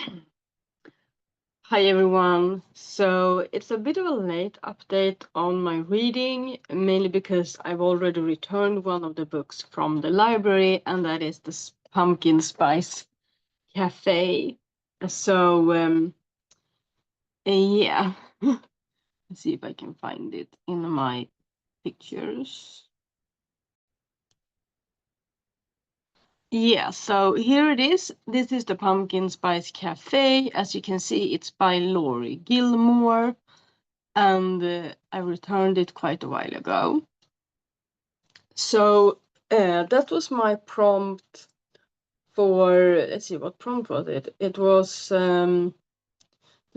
Hi everyone. So it's a bit of a late update on my reading, mainly because I've already returned one of the books from the library, and that is the Pumpkin Spice Cafe. So yeah, let's see if I can find it in my pictures. Yeah, so here it is. This is the Pumpkin Spice Cafe. As you can see, it's by Laurie Gilmore. And I returned it quite a while ago. So that was my prompt for, let's see, what prompt was it? It was the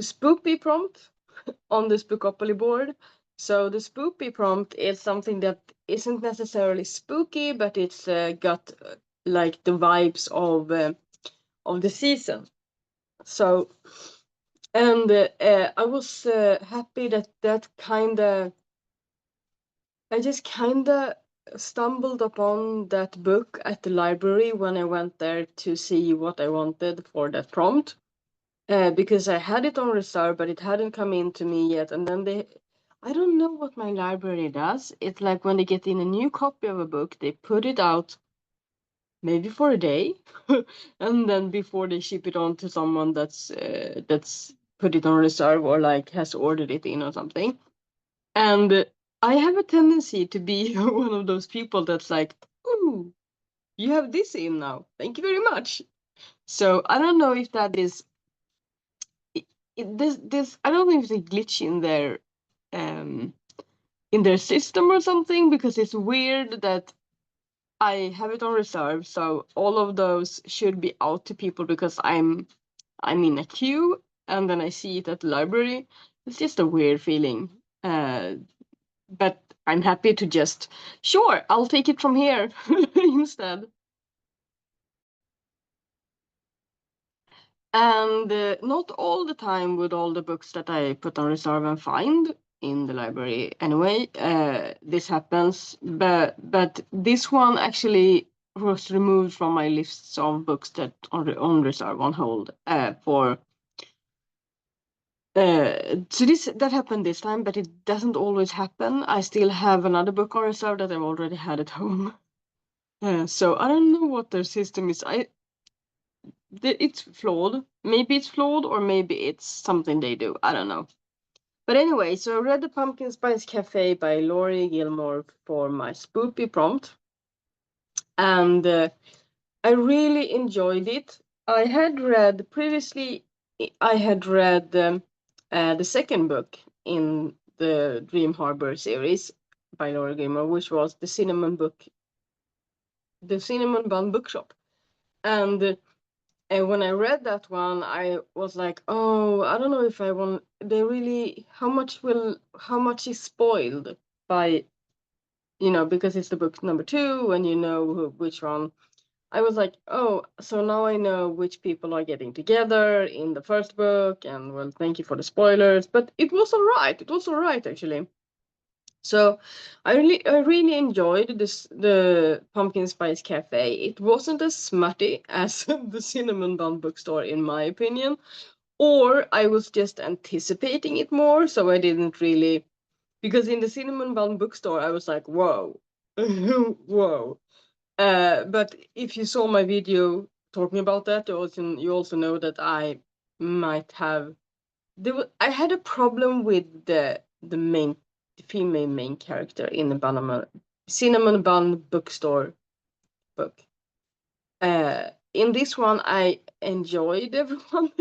Spoopy prompt on the Spookopoly board. So the Spoopy prompt is something that isn't necessarily spooky, but it's got like the vibes of the season. So, and I was happy that I just kind of stumbled upon that book at the library when I went there to see what I wanted for that prompt. Because I had it on reserve, but it hadn't come in to me yet. And then I don't know what my library does. It's like when they get in a new copy of a book, they put it out maybe for a day, and then before they ship it on to someone that's put it on reserve or like has ordered it in or something. And I have a tendency to be one of those people that's like, "Ooh, you have this in now. Thank you very much." So I don't know if that is this. I don't know if it's a glitch um in their system or something, because it's weird that I have it on reserve. So all of those should be out to people because I'm in a queue, and then I see it at the library. It's just a weird feeling. But I'm happy to just, sure, I'll take it from here instead. And not all the time with all the books that I put on reserve and find in the library anyway. This happens, but this one actually was removed from my lists of books that on reserve on hold for. So that happened this time, but it doesn't always happen. I still have another book on reserve that I've already had at home. So I don't know what their system is. It's flawed. Maybe it's flawed, or maybe it's something they do. I don't know. But anyway, so I read The Pumpkin Spice Cafe by Laurie Gilmore for my Spoopy prompt, and I really enjoyed it. I had read previously. I had read the second book in the Dream Harbor series by Laurie Gilmore, which was the Cinnamon Bun Bookshop, and. And when I read that one, I was like, oh, I don't know if I want. They really, how much is spoiled by, because it's the book number two, and which one. I was like, oh, so now I know which people are getting together in the first book, and well, thank you for the spoilers. But it was all right. It was all right, actually. So I really enjoyed the Pumpkin Spice Cafe. It wasn't as smutty as the Cinnamon Bun Bookstore, in my opinion, or I was just anticipating it more, so I didn't really, because in the Cinnamon Bun Bookstore I was like, whoa, whoa. But if you saw my video talking about that, you also know that I might have I had a problem with the female main character in the Cinnamon Bun Bookstore book. In this one, I enjoyed everyone.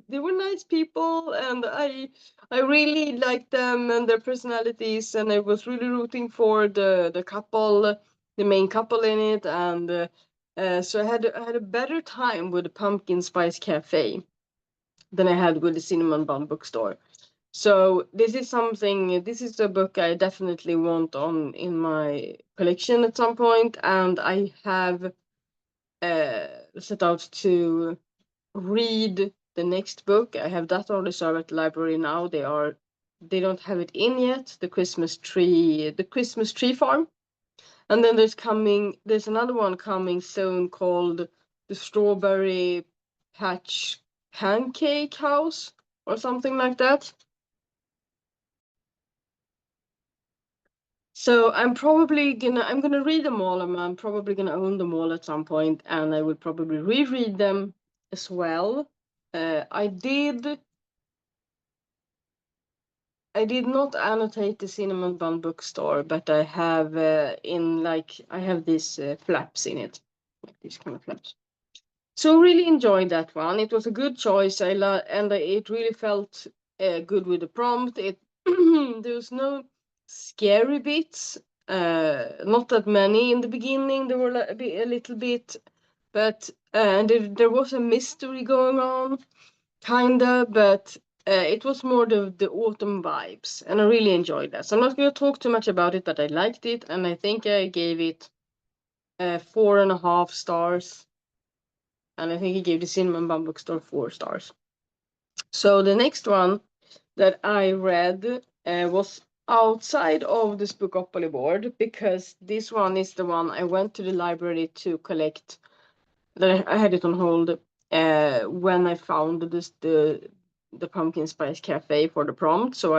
They were nice people, and I really liked them and their personalities, and I was really rooting for the couple, the main couple in it, and so I had a better time with the Pumpkin Spice Cafe than I had with the Cinnamon Bun Bookstore. So this is a book I definitely want on in my collection at some point, and I have set out to read the next book. I have that on reserve at the library now. They don't have it in yet. The Christmas Tree Farm, and then there's another one coming soon called the Strawberry Patch Pancake House or something like that. So I'm gonna read them all, and I'm probably gonna own them all at some point, and I will probably reread them as well. I did not annotate the Cinnamon Bun Bookstore, but I have I have these flaps in it, like these kind of flaps. So really enjoyed that one. It was a good choice. It really felt good with the prompt. There was no scary bits. Not that many in the beginning. There were a little bit, but and there was a mystery going on, kinda. But it was more the autumn vibes, and I really enjoyed that. So I'm not going to talk too much about it, but I liked it, and I think I gave it 4.5 stars. And I think he gave the Cinnamon Bun Bookstore 4 stars. So the next one that I read was outside of the Spookopoly board, because this one is the one I went to the library to collect. That I had it on hold when I found the Pumpkin Spice Cafe for the prompt. So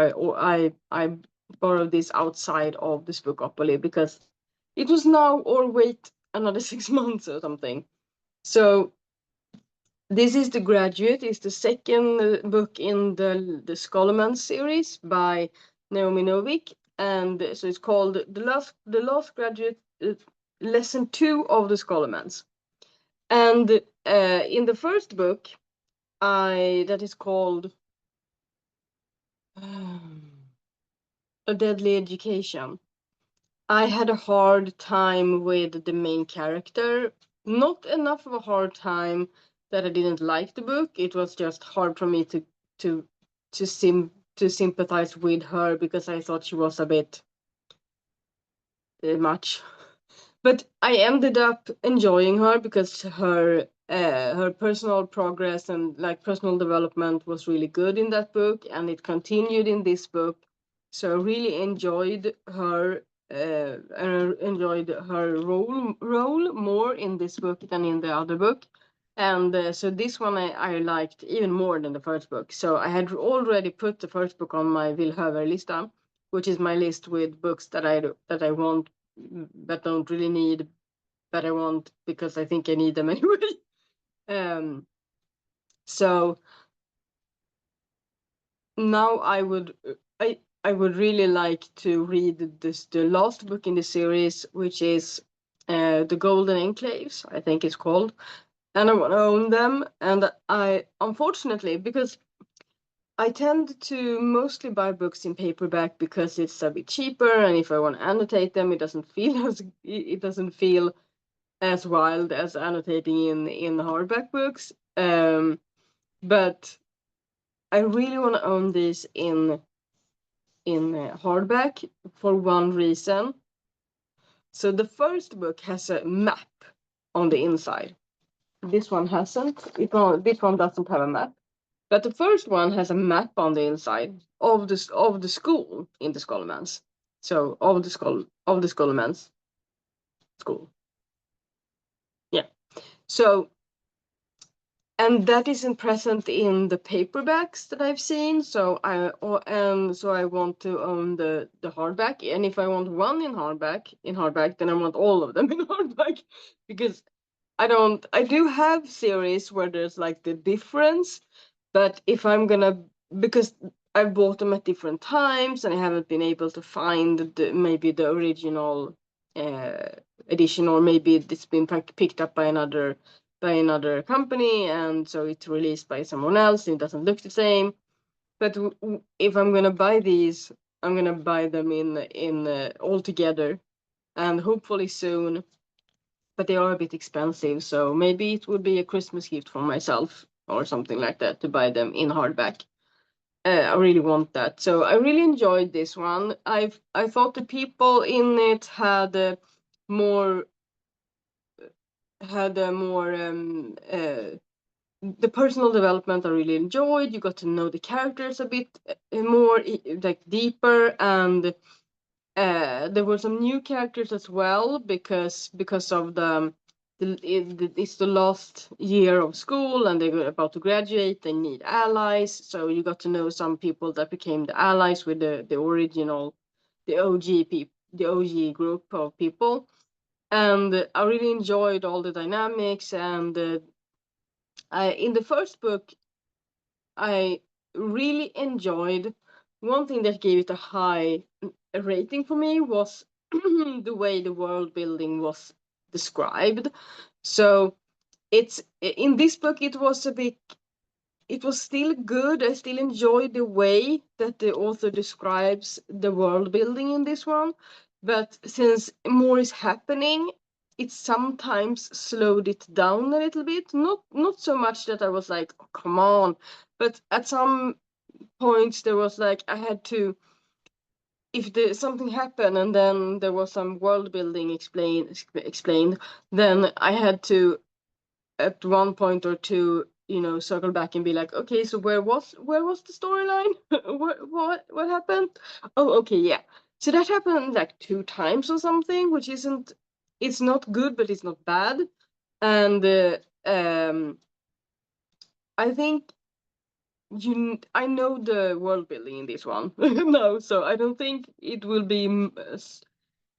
I borrowed this outside of the Spookopoly because it was now or wait another 6 months or something. So this is The Graduate. It's the second book in the Scholomans series by Naomi Novik, and so it's called the last Graduate, lesson 2 of the Scholomans. And in the first book, that is called A Deadly Education. I had a hard time with the main character. Not enough of a hard time that I didn't like the book. It was just hard for me to sympathize with her, because I thought she was a bit much. But I ended up enjoying her because her personal progress and like personal development was really good in that book, and it continued in this book. So I really enjoyed her role more in this book than in the other book. And so this one I liked even more than the first book. So I had already put the first book on my Villhöver-lista, which is my list with books that I want but don't really need, but I want because I think I need them anyway. So now I would really like to read the last book in the series, which is The Golden Enclaves, I think it's called. And I want to own them. And I, unfortunately, because I tend to mostly buy books in paperback because it's a bit cheaper, and if I want to annotate them, it doesn't feel as wild as annotating in hardback books. But I really want to own these in hardback for one reason. So the first book has a map on the inside. This one hasn't. This one doesn't have a map. But the first one has a map on the inside of the school in the Scholomans. So of the Scholomans school. Yeah. So, and that isn't present in the paperbacks that I've seen. So I want to own the hardback. And if I want one in hardback, then I want all of them in hardback, because I do have series where there's like the difference, but if I'm gonna, because I've bought them at different times and I haven't been able to find maybe the original edition, or maybe it's been picked up by another company, and so it's released by someone else and it doesn't look the same. But if I'm gonna buy these, I'm gonna buy them in all together, and hopefully soon. But they are a bit expensive, so maybe it would be a Christmas gift for myself or something like that to buy them in hardback. I really want that. So I really enjoyed this one. I thought the people in it had more the personal development I really enjoyed. You got to know the characters a bit more, like deeper, and there were some new characters as well because of the it's the last year of school and they're about to graduate. They need allies, so you got to know some people that became the allies with the original, the OG group of people. And I really enjoyed all the dynamics. And in the first book, I really enjoyed. One thing that gave it a high rating for me was the way the world building was described. So it's in this book it was a bit, it was still good. I still enjoyed the way that the author describes the world building in this one, but since more is happening, it sometimes slowed it down a little bit. Not so much that I was like, oh, come on, but at some points there was like I had to, if something happened and then there was some world building explained, then I had to at one point or two, circle back and be like, okay, so where was the storyline? what happened? Oh, okay, yeah. So that happened like 2 times or something, which isn't, it's not good, but it's not bad. And I think I know the world building in this one. No, so I don't think it will be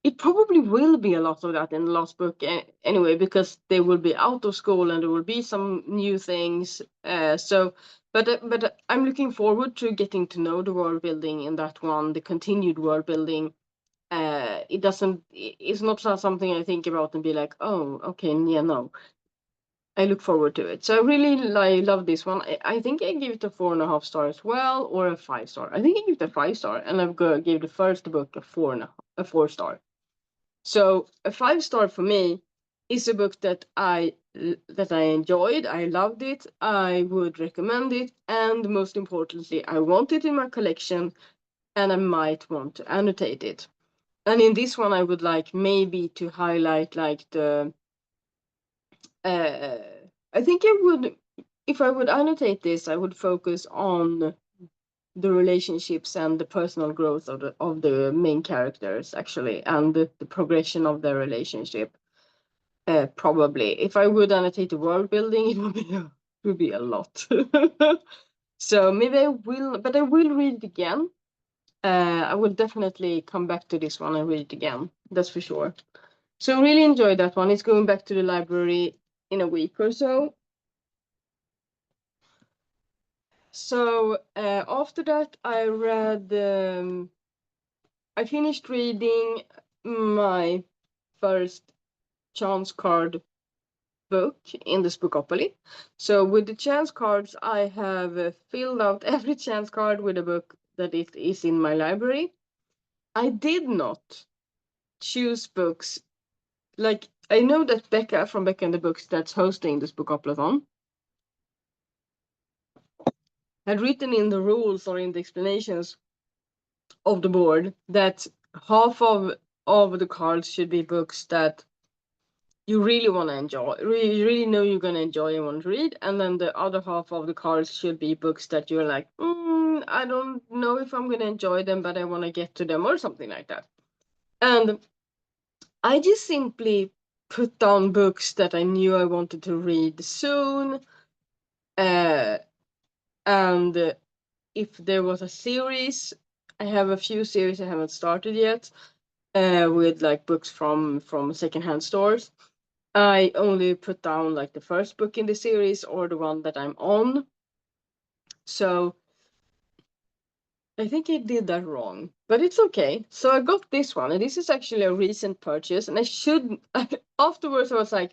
it probably will be a lot of that in the last book anyway, because they will be out of school and there will be some new things. But I'm looking forward to getting to know the world building in that one, the continued world building. It's not something I think about and be like, oh, okay, yeah, no. I look forward to it. So I really love this one. I think I give it a 4.5 stars as well, or a 5 star. I think I give it a 5 star, and I've gave the first book a 4 star. So a 5 star for me is a book that I enjoyed. I loved it. I would recommend it, and most importantly, I want it in my collection, and I might want to annotate it. And in this one, I would like maybe to highlight like the. I think I would, if I would annotate this, I would focus on the relationships and the personal growth of the main characters actually, and the progression of their relationship. Probably, if I would annotate the world building, it would be a lot. So maybe I will, but I will read it again. I will definitely come back to this one and read it again. That's for sure. So really enjoyed that one. It's going back to the library in a week or so. So after that, I read. I finished reading my first chance card book in the Spookopoly. So with the chance cards, I have filled out every chance card with a book that it is in my library. I did not choose books. Like, I know that Becca from Becca and the Books that's hosting the Spookoplathon had written in the rules or in the explanations of the board that half of the cards should be books that you really want to enjoy, you really know you're going to enjoy and want to read, and then the other half of the cards should be books that you're like, I don't know if I'm going to enjoy them, but I want to get to them, or something like that. And I just simply put down books that I knew I wanted to read soon, and if there was a series, I have a few series I haven't started yet, with like books from secondhand stores. I only put down like the first book in the series or the one that I'm on. So I think I did that wrong, but it's okay. So I got this one, and this is actually a recent purchase, and I should, afterwards I was like,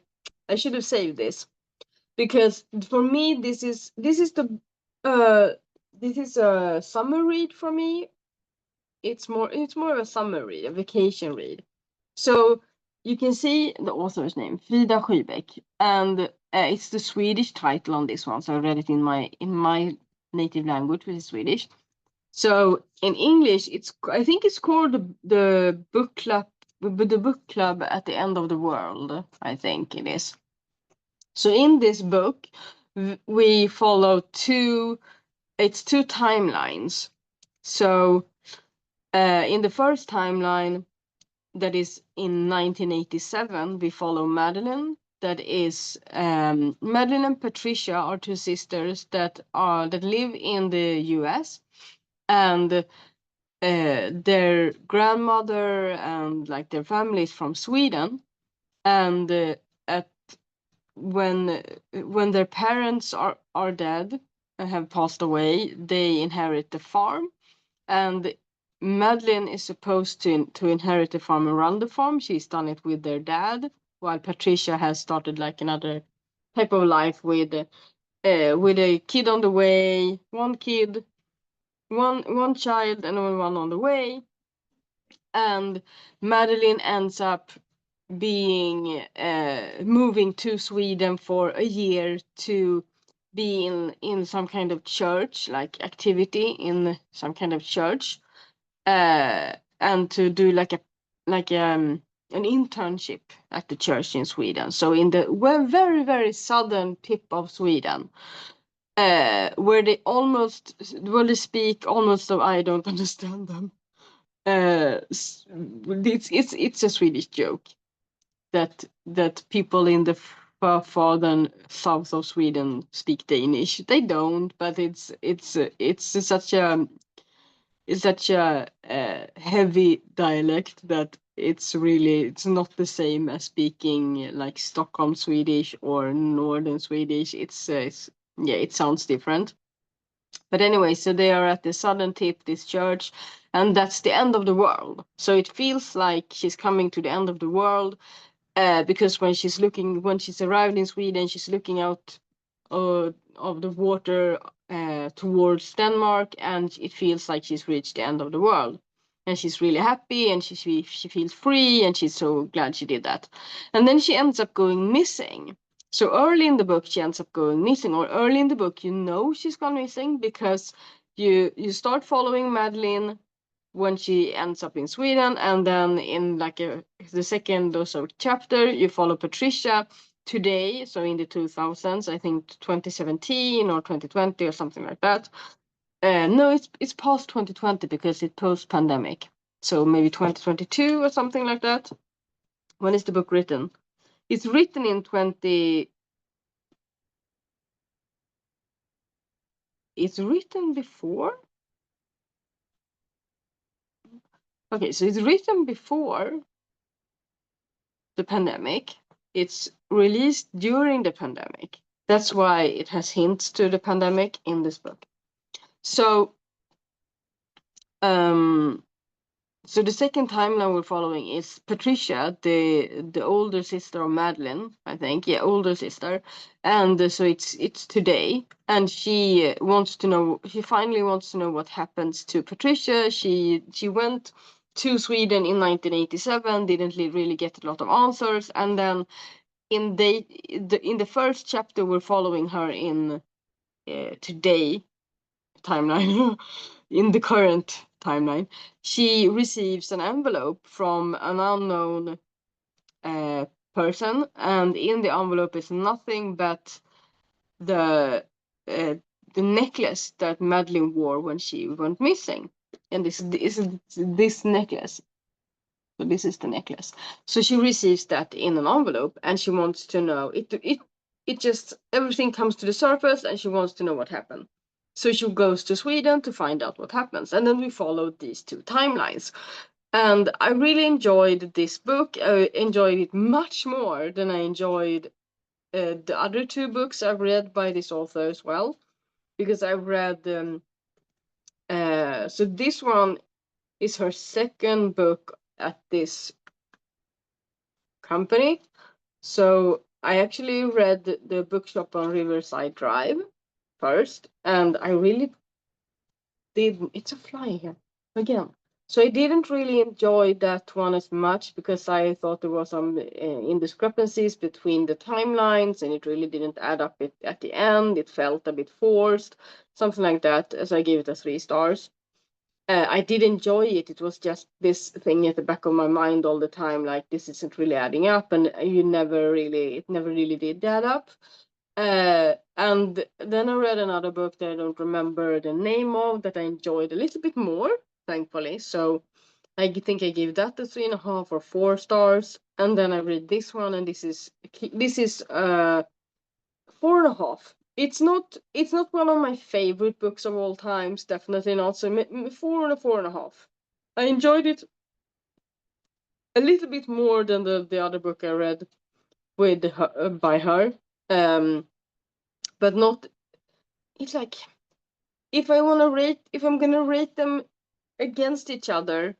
I should have saved this, because for me this is a summer read for me. It's more of a summer read, a vacation read. So you can see the author's name, Frida Skybeck, and it's the Swedish title on this one. So I read it in my native language, which is Swedish. So in English, I think it's called the book club at the end of the world. I think it is. So in this book, we follow two timelines. So in the first timeline, that is in 1987, we follow Madeline, that is Madeline and Patricia are two sisters that live in the US, and their grandmother and like their family is from Sweden, and at when their parents are dead and have passed away, they inherit the farm, and Madeline is supposed to inherit the farm and run the farm. She's done it with their dad, while Patricia has started like another type of life with a kid on the way, one kid, one child, and one on the way. And Madeline ends up being moving to Sweden for a year to be in some kind of church, like activity in some kind of church, and to do like an internship at the church in Sweden. So in the very, very southern tip of Sweden, where they speak almost so I don't understand them. It's a Swedish joke that people in the far south of Sweden speak Danish. They don't, but it's such a heavy dialect that it's not the same as speaking like Stockholm Swedish or Northern Swedish. It sounds different. But anyway, so they are at the southern tip, this church, and that's the end of the world. So it feels like she's coming to the end of the world, because when she's arrived in Sweden, she's looking out of the water towards Denmark, and it feels like she's reached the end of the world. And she's really happy, and she feels free, and she's so glad she did that. And then she ends up going missing. So early in the book, she ends up going missing, or early in the book, you know she's gone missing because you start following Madeline when she ends up in Sweden, and then in like the second or so chapter, you follow Patricia today, so in the 2000s, I think 2017 or 2020 or something like that. No, it's past 2020 because it's post-pandemic, so maybe 2022 or something like that. When is the book written? It's written in 20. It's written before. Okay, so it's written before the pandemic. It's released during the pandemic. That's why it has hints to the pandemic in this book. So, so the second timeline we're following is Patricia, the older sister of Madeline, I think. Yeah, older sister. And so it's today, and she finally wants to know what happens to Patricia. She went to Sweden in 1987, didn't really get a lot of answers, and then in the first chapter we're following her in today timeline. In the current timeline, she receives an envelope from an unknown person, and in the envelope is nothing but the necklace that Madeline wore when she went missing, and this necklace. So this is the necklace. So she receives that in an envelope, and she wants to know it just everything comes to the surface, and she wants to know what happened. So she goes to Sweden to find out what happens, and then we follow these two timelines. And I really enjoyed this book. I enjoyed it much more than I enjoyed the other two books I've read by this author as well, because I've read so this one is her second book at this company. So I actually read the bookshop on Riverside Drive first, and I really did. It's a fly here again. So I didn't really enjoy that one as much because I thought there was some indiscrepancies between the timelines, and it really didn't add up at the end. It felt a bit forced, something like that. So I gave it a 3 stars. I did enjoy it. It was just this thing at the back of my mind all the time, like this isn't really adding up, and it never really did add up. And then I read another book that I don't remember the name of that I enjoyed a little bit more, thankfully. So I think I gave that a 3.5 or 4 stars, and then I read this one, and this is 4.5. It's not one of my favorite books of all times, definitely not. So 4 and a 4.5. I enjoyed it a little bit more than the other book I read with her, by her, but not. It's like if I'm gonna rate them against each other,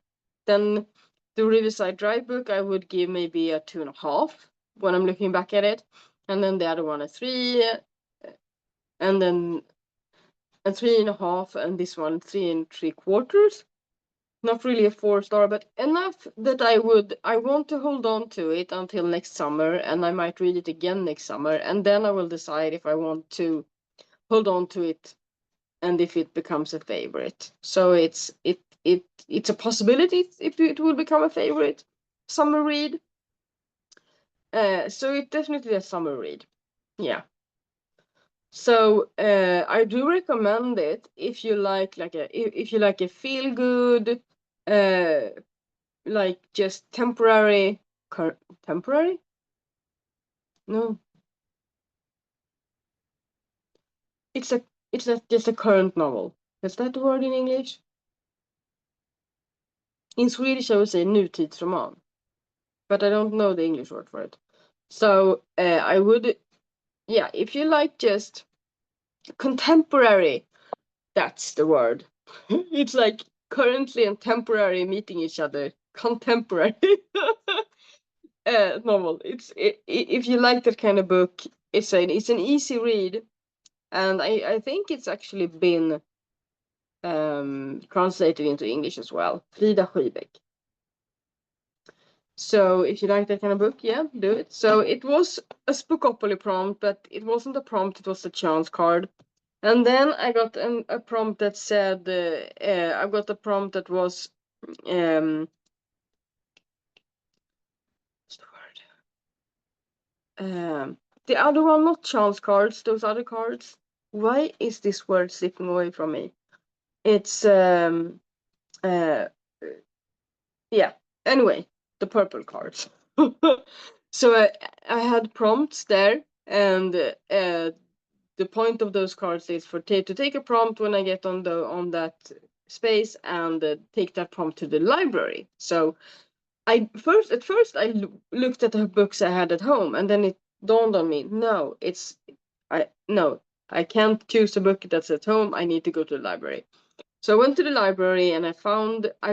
then the Riverside Drive book I would give maybe a 2.5 when I'm looking back at it, and then the other one a 3, and then a 3.5, and this one 3 3/4. Not really a 4 star, but enough that I want to hold on to it until next summer, and I might read it again next summer, and then I will decide if I want to hold on to it and if it becomes a favorite. So it's a possibility if it will become a favorite summer read. So it's definitely a summer read. Yeah. So I do recommend it if you like a feel good, like just temporary. Temporary? No. It's just a current novel. Is that the word in English? In Swedish, I would say nutidsroman, but I don't know the English word for it. So I would, yeah, if you like just contemporary, that's the word. It's like currently and temporary meeting each other. Contemporary novel. If you like that kind of book, it's an easy read, and I think it's actually been translated into English as well. Frida Sjöbeck. So if you like that kind of book, yeah, do it. So it was a Spookopoly prompt, but it wasn't a prompt, it was a chance card. And then I got a prompt that said, I got a prompt that was, what's the word? The other one, not chance cards, those other cards. Why is this word slipping away from me? It's, yeah, anyway, the purple cards. So I had prompts there, and the point of those cards is for to take a prompt when I get on that space and take that prompt to the library. So at first I looked at the books I had at home, and then it dawned on me, no, I can't choose a book that's at home. I need to go to the library. So I went to the library and I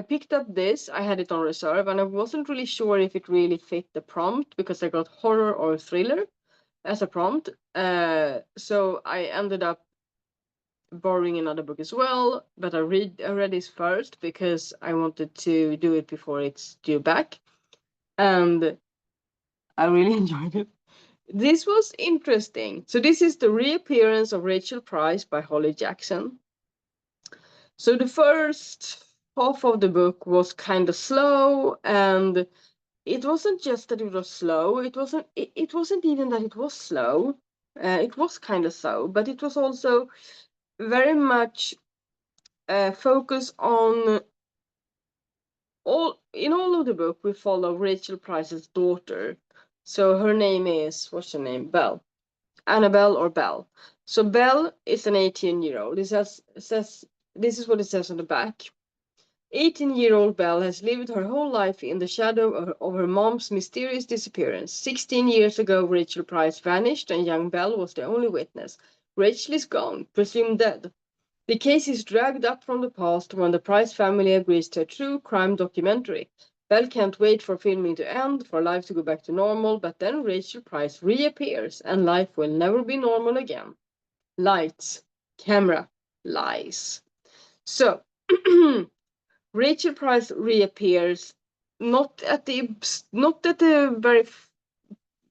picked up this. I had it on reserve, and I wasn't really sure if it really fit the prompt because I got horror or thriller as a prompt. So I ended up borrowing another book as well, but I read this first because I wanted to do it before it's due back, and I really enjoyed it. This was interesting. So this is the reappearance of Rachel Price by Holly Jackson. So the first half of the book was kind of slow, and it wasn't just that it was slow. It wasn't even that it was slow. It was kind of slow, but it was also very much focus on all of the book. We follow Rachel Price's daughter. So her name is, what's her name? Belle. Annabelle or Belle. So Belle is an 18-year-old. This is what it says on the back. 18-year-old Belle has lived her whole life in the shadow of her mom's mysterious disappearance. 16 years ago, Rachel Price vanished, and young Belle was the only witness. Rachel is gone, presumed dead. The case is dragged up from the past when the Price family agrees to a true crime documentary. Belle can't wait for filming to end, for life to go back to normal, but then Rachel Price reappears, and life will never be normal again. Lights, camera, lies. So, Rachel Price reappears not at the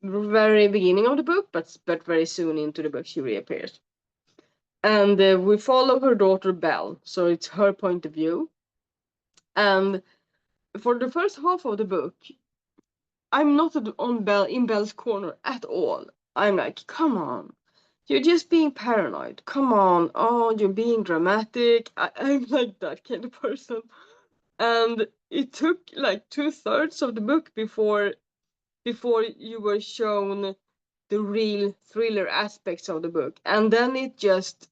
very beginning of the book, but very soon into the book she reappears, and we follow her daughter Belle. So it's her point of view, and for the first half of the book, I'm not in Belle's corner at all. I'm like, come on, you're just being paranoid. Come on, oh, you're being dramatic. I'm like that kind of person. And it took like 2/3 of the book before you were shown the real thriller aspects of the book. And then it just,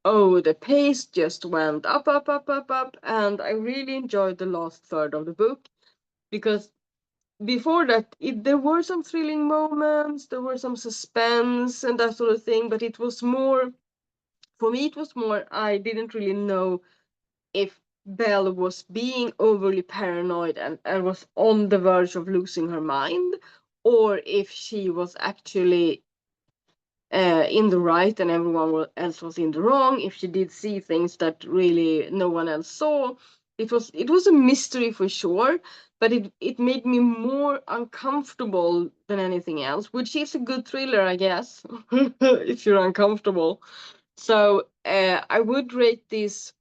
oh, the pace just went up, up, up, up, up. And I really enjoyed the last third of the book, because before that, there were some thrilling moments, there were some suspense and that sort of thing, but it was more, for me, it was more, I didn't really know if Belle was being overly paranoid and was on the verge of losing her mind, or if she was actually in the right and everyone else was in the wrong, if she did see things that really no one else saw. It was a mystery for sure, but it made me more uncomfortable than anything else, which is a good thriller, I guess, if you're uncomfortable. So I would rate this.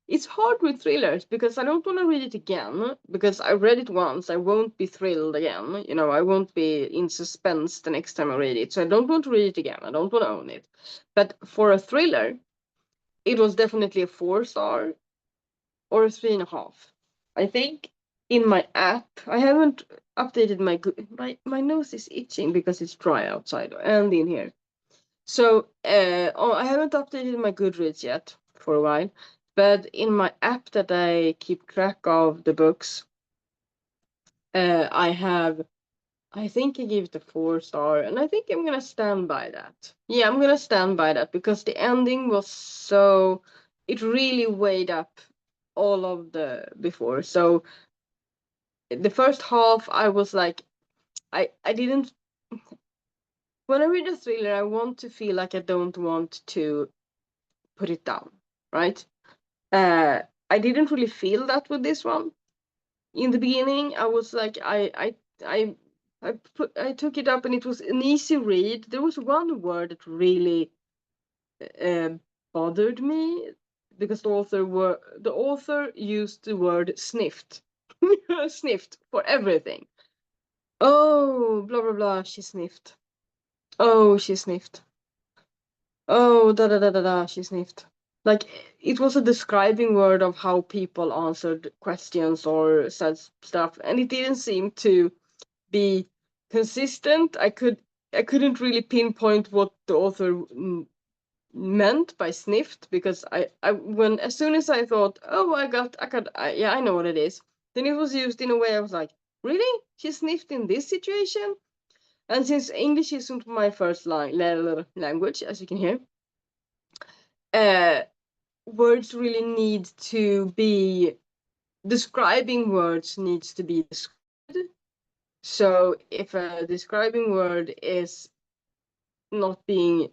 It's hard with thrillers because I don't want to read it again, because I read it once. I won't be thrilled again. You know, I won't be in suspense the next time I read it. So I don't want to read it again. I don't want to own it. But for a thriller, it was definitely a 4 star or a 3.5. I think in my app, I haven't updated my nose is itching because it's dry outside and in here. So I haven't updated my Goodreads yet for a while, but in my app that I keep track of the books, I think I gave it a 4 star, and I think I'm gonna stand by that. Yeah, I'm gonna stand by that because the ending was so, it really weighed up all of the before. So the first half, I was like, I didn't, when I read a thriller, I want to feel like I don't want to put it down, right? I didn't really feel that with this one. In the beginning, I was like, I took it up and it was an easy read. There was one word that really uh, bothered me, because the author used the word sniffed, sniffed for everything. Oh, blah blah blah. She sniffed. Oh, she sniffed. Oh, da da da da da. She sniffed. Like, it was a describing word of how people answered questions or said stuff, and it didn't seem to be consistent. I couldn't really pinpoint what the author meant by sniffed, because when, as soon as I thought, oh, yeah, I know what it is, then it was used in a way I was like, really? She sniffed in this situation? And since English isn't my first language, as you can hear, words really need to be, describing words needs to be described. So if a describing word is not being,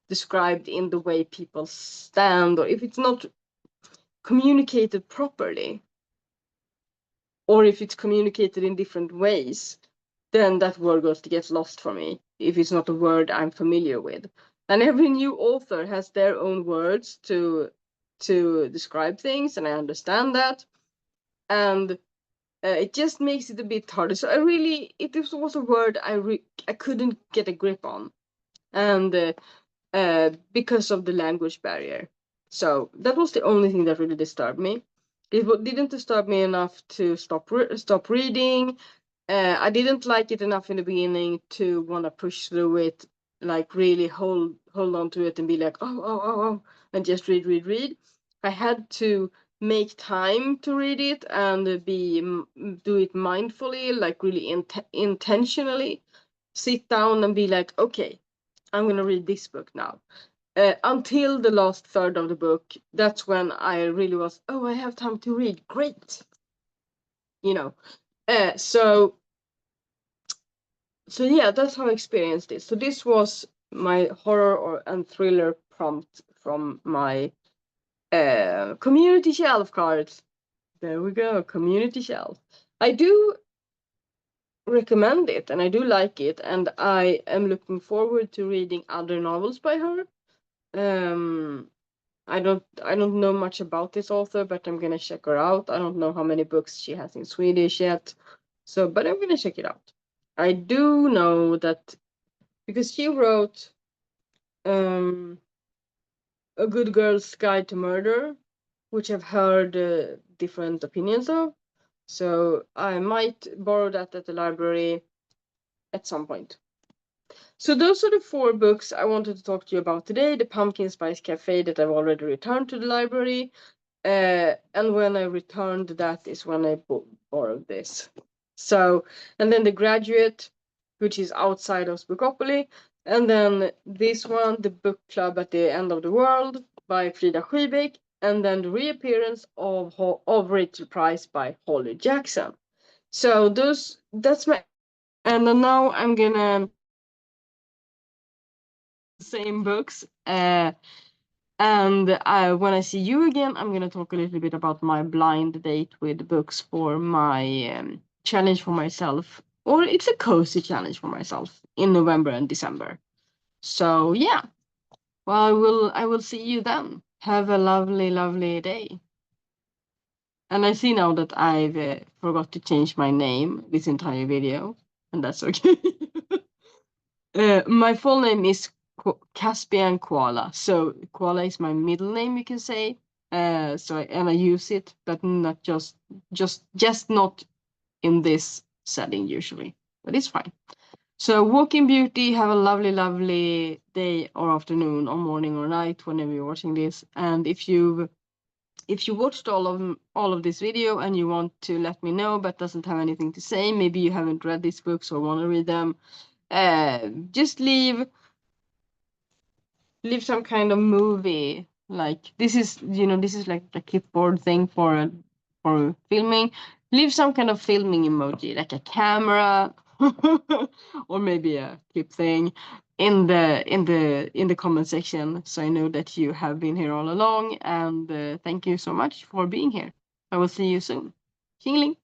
described in the way people stand, or if it's not communicated properly, or if it's communicated in different ways, then that word gets lost for me if it's not a word I'm familiar with. And every new author has their own words to describe things, and I understand that. And it just makes it a bit harder. So it was a word I couldn't get a grip on, and because of the language barrier. So that was the only thing that really disturbed me. It didn't disturb me enough to stop reading. I didn't like it enough in the beginning to want to push through it, like really hold on to it and be like, oh, oh, oh, oh, and just read. I had to make time to read it and do it mindfully, like really intentionally. Sit down and be like, okay, I'm gonna read this book now. Until the last third of the book, that's when I really was, oh, I have time to read. Great. You know. So yeah, that's how I experienced it. So this was my horror and thriller prompt from my community shelf cards. There we go, community shelf. I do recommend it and I do like it, and I am looking forward to reading other novels by her. I don't know much about this author, but I'm gonna check her out. I don't know how many books she has in Swedish yet, so but I'm gonna check it out. I do know that because she wrote A Good Girl's Guide to Murder, which I've heard different opinions of. So I might borrow that at the library at some point. So those are the 4 books I wanted to talk to you about today. The Pumpkin Spice Cafe that I've already returned to the library. And when I returned, that is when I borrowed this. So, and then The Graduate, which is outside of Spookopoly. And then this one, The Book Club at the End of the World by Frida Skybeck. And then The Reappearance of Rachel Price by Holly Jackson. So that's my, and then now I'm gonna same books. And when I see you again, I'm gonna talk a little bit about my blind date with books for my challenge for myself, or it's a cozy challenge for myself in November and December. So yeah, well, I will see you then. Have a lovely, lovely day. And I see now that I've forgot to change my name this entire video, and that's okay. My full name is Caspian Koala. So Koala is my middle name, you can say. And I use it, but not just not in this setting usually. But it's fine. So Walking Beauty, have a lovely, lovely day or afternoon or morning or night whenever you're watching this. And if you watched all of this video and you want to let me know but doesn't have anything to say, maybe you haven't read these books or want to read them, just leave some kind of movie. Like this is like a clipboard thing for filming. Leave some kind of filming emoji, like a camera or maybe a clip thing in the comment section, so I know that you have been here all along. And thank you so much for being here. I will see you soon. Tjingeling.